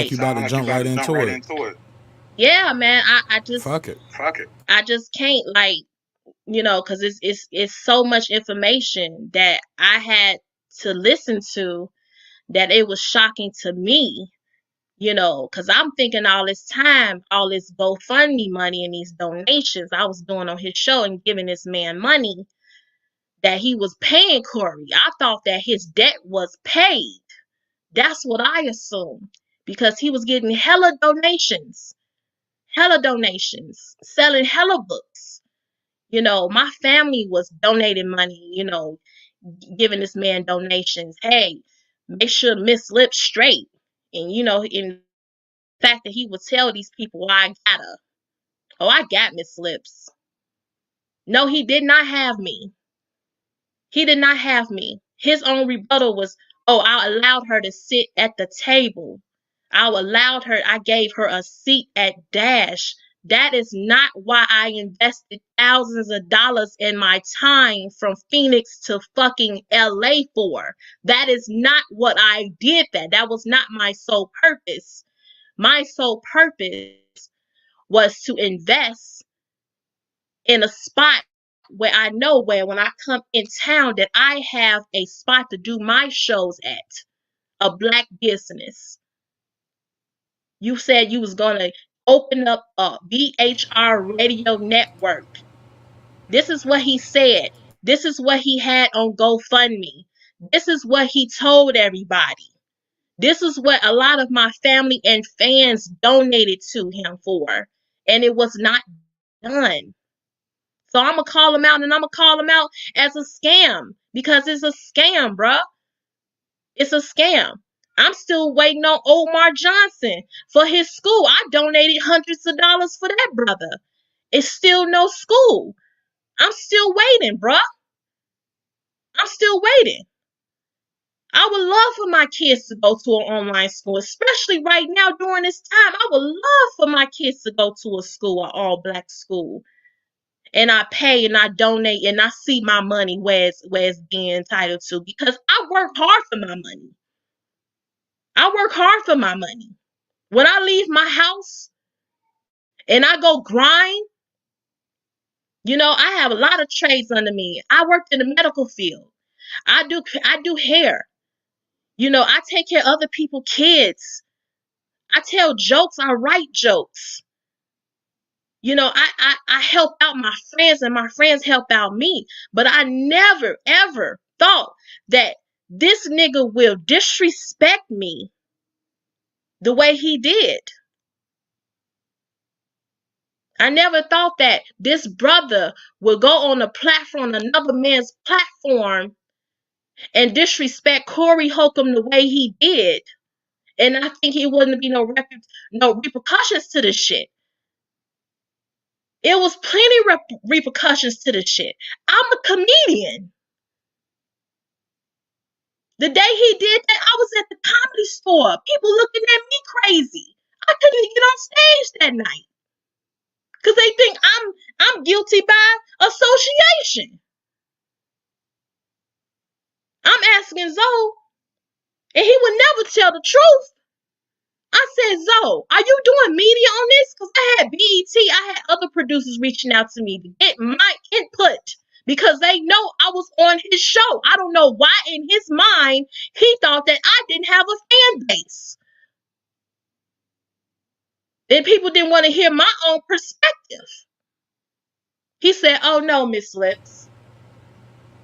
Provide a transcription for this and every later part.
like you about to jump right into it. Yeah, man. I just Fuck it. I just can't, like, you know, because it's so much information that I had to listen to that it was shocking to me, you know, because I'm thinking all this time, all this GoFundMe money and these donations I was doing on his show and giving this man money that he was paying Corey. I thought that his debt was paid. That's what I assumed, because he was getting hella donations, selling hella books. You know, my family was donating money, you know, giving this man donations. Hey, make sure Ms Lipps straight. And, you know, in fact that he would tell these people, well, I got her. Oh, I got Ms Lipps. No, he did not have me. He did not have me. His own rebuttal was, oh, I allowed her to sit at the table. I gave her a seat at Dash. That is not why I invested thousands of dollars in my time from Phoenix to fucking LA for. That is not what I did that. That was not my sole purpose. My sole purpose was to invest in a spot where I know where when I come in town that I have a spot to do my shows at, a black business. You said you was gonna open up a BHR radio network. This is what he said. This is what he had on GoFundMe. This is what he told everybody. This is what a lot of my family and fans donated to him for. And it was not done. So I'm going to call him out, and I'm going to call him out as a scam, because it's a scam, bruh. It's a scam. I'm still waiting on Omar Johnson for his school. I donated hundreds of dollars for that brother. It's still no school. I'm still waiting, bruh. I'm still waiting. I would love for my kids to go to an online school, especially right now during this time. I would love for my kids to go to a school, an all-black school. And I pay and I donate and I see my money where it's being entitled to, because I work hard for my money. I work hard for my money. When I leave my house and I go grind, you know, I have a lot of trades under me. I worked in the medical field. I do hair. You know, I take care of other people's kids. I tell jokes. I write jokes. You know, I help out my friends and my friends help out me. But I never, ever thought that this nigga will disrespect me the way he did. I never thought that this brother would go on a platform, another man's platform, and disrespect Corey Holcomb the way he did. And I think he wouldn't be no repercussions to this shit. It was plenty repercussions to this shit. I'm a comedian. The day he did that, I was at the Comedy Store. People looking at me crazy. I couldn't even get on stage that night, because they think I'm guilty by association. I'm asking Zoe, and he would never tell the truth. I said, Zoe, are you doing media on this? Because I had B.E.T. I had other producers reaching out to me to get my input, because they know I was on his show. I don't know why in his mind he thought that I didn't have a fan base. And people didn't want to hear my own perspective. He said, oh, no, Ms Lipps.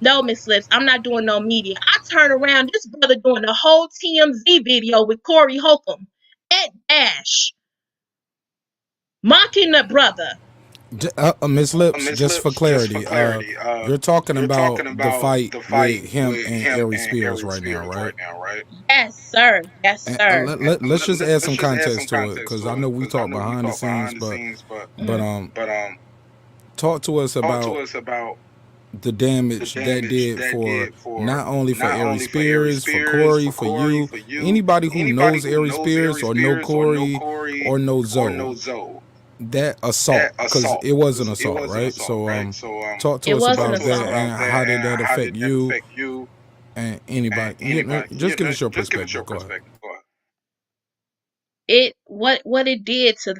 No, Ms Lipps, I'm not doing no media. I turn around, this brother doing a whole TMZ video with Corey Holcomb at Dash, mocking the brother. Ms Lipps, just for clarity, you're talking about the fight with him and Ari Spears right now, right? Yes, sir. Yes, sir. Let's just add some context to it, because I know we talk behind the scenes, but talk to us about the damage that did for not only for Ari Spears, for Corey, for you, anybody who knows Ari Spears or know Corey or know Zoe. That assault, because it was an assault, right? So talk to us about that, and how did that affect you and anybody. Just give us your perspective. Go ahead. what it did to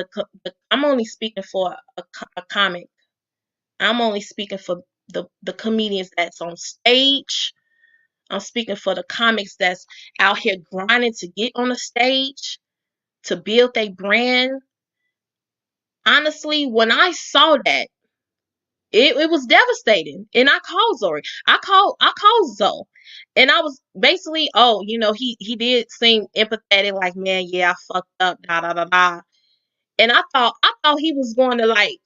I'm only speaking for a comic. I'm only speaking for the comedians that's on stage. I'm speaking for the comics that's out here grinding to get on the stage, to build their brand. Honestly, when I saw that, it was devastating. And I called Zori. I called Zoe. And I was basically, he did seem empathetic, like, man, yeah, I fucked up, da da da da. And I thought he was going to, like,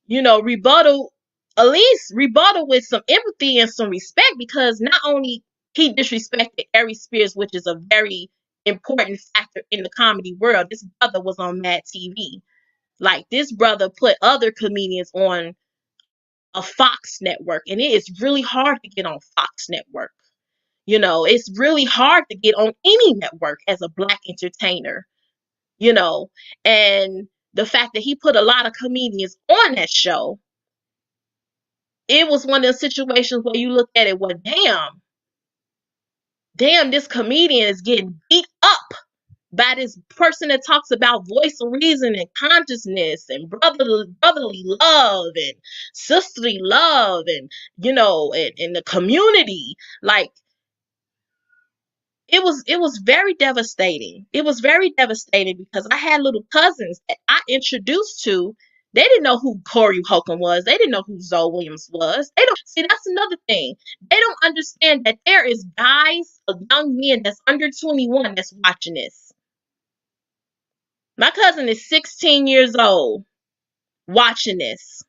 rebuttal, at least rebuttal with some empathy and some respect, because not only he disrespected Ari Spears, which is a very important factor in the comedy world. This brother was on Mad TV. Like, this brother put other comedians on a Fox network, and it is really hard to get on Fox network. It's really hard to get on any network as a Black entertainer, and the fact that he put a lot of comedians on that show, it was one of the situations where you look at it, well, damn, this comedian is getting beat up by this person that talks about voice of reason and consciousness and brotherly love and sisterly love, and and the community. Like, it was very devastating. It was very devastating because I had little cousins that I introduced to. They didn't know who Corey Holcomb was. They didn't know who Zoe Williams was. They don't see, that's another thing. They don't understand that there is guys, young men that's under 21 that's watching this. My cousin is 16 years old watching this.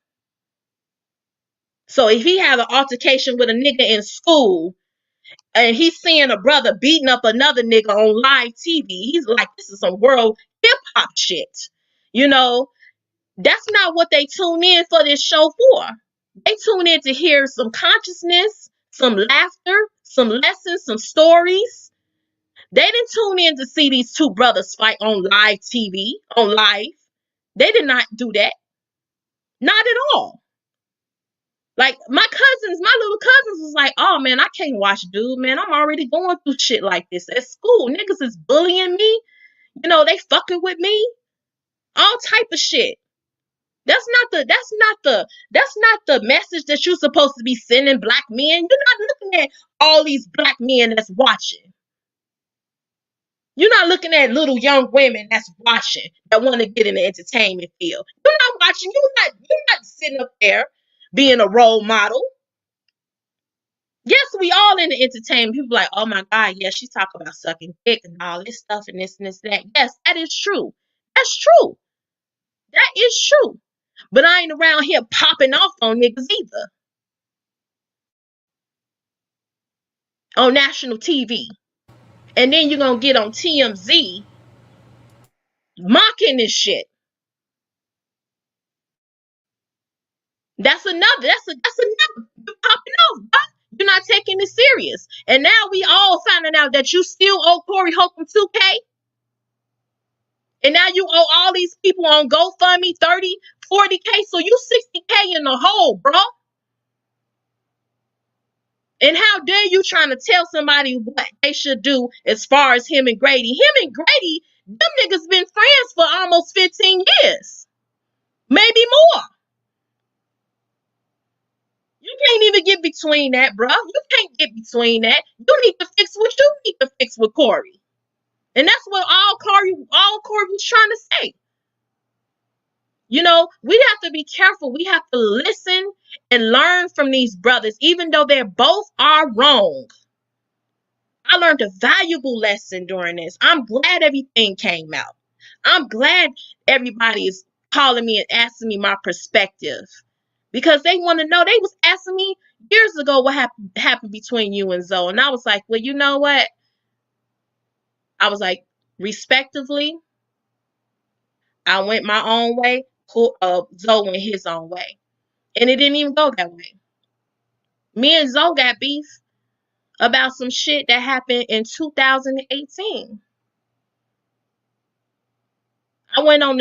So if he have an altercation with a nigga in school and he's seeing a brother beating up another nigga on live TV, he's like, this is some world hip hop shit. That's not what they tune in for this show for. They tune in to hear some consciousness, some laughter, some lessons, some stories. They didn't tune in to see these two brothers fight on live TV, on live. They did not do that. Not at all. Like, my little cousins was like, oh man, I can't watch dude, man. I'm already going through shit like this at school. Niggas is bullying me. They fucking with me. All type of shit. That's not the message that you're supposed to be sending Black men. You're not looking at all these Black men that's watching. You're not looking at little young women that's watching, that want to get in the entertainment field. You're not watching. You're not sitting up there being a role model. Yes, we all in the entertainment. People like, oh my God, yes, she's talking about sucking dick and all this stuff and this and this and that. Yes, that is true. That's true. That is true. But I ain't around here popping off on niggas either. On national TV. And then you're gonna get on TMZ mocking this shit. That's another. You're popping off, bro. You're not taking it serious. And now we all finding out that you still owe Corey Holcomb 2K. And now you owe all these people on GoFundMe 30, 40K. So you 60K in the hole, bro. And how dare you trying to tell somebody what they should do as far as him and Grady. Him and Grady, them niggas been friends for almost 15 years. Maybe more. You can't even get between that, bro. You can't get between that. You need to fix what you need to fix with Corey. And that's what all Corey was trying to say. We have to be careful. We have to listen and learn from these brothers, even though they both are wrong. I learned a valuable lesson during this. I'm glad everything came out. I'm glad everybody is calling me and asking me my perspective, because they want to know. They was asking me years ago what happened between you and Zoe. And I was like, well, you know what? I was like, respectively, I went my own way. Zoe went his own way. And it didn't even go that way. Me and Zoe got beef about some shit that happened in 2018. I went on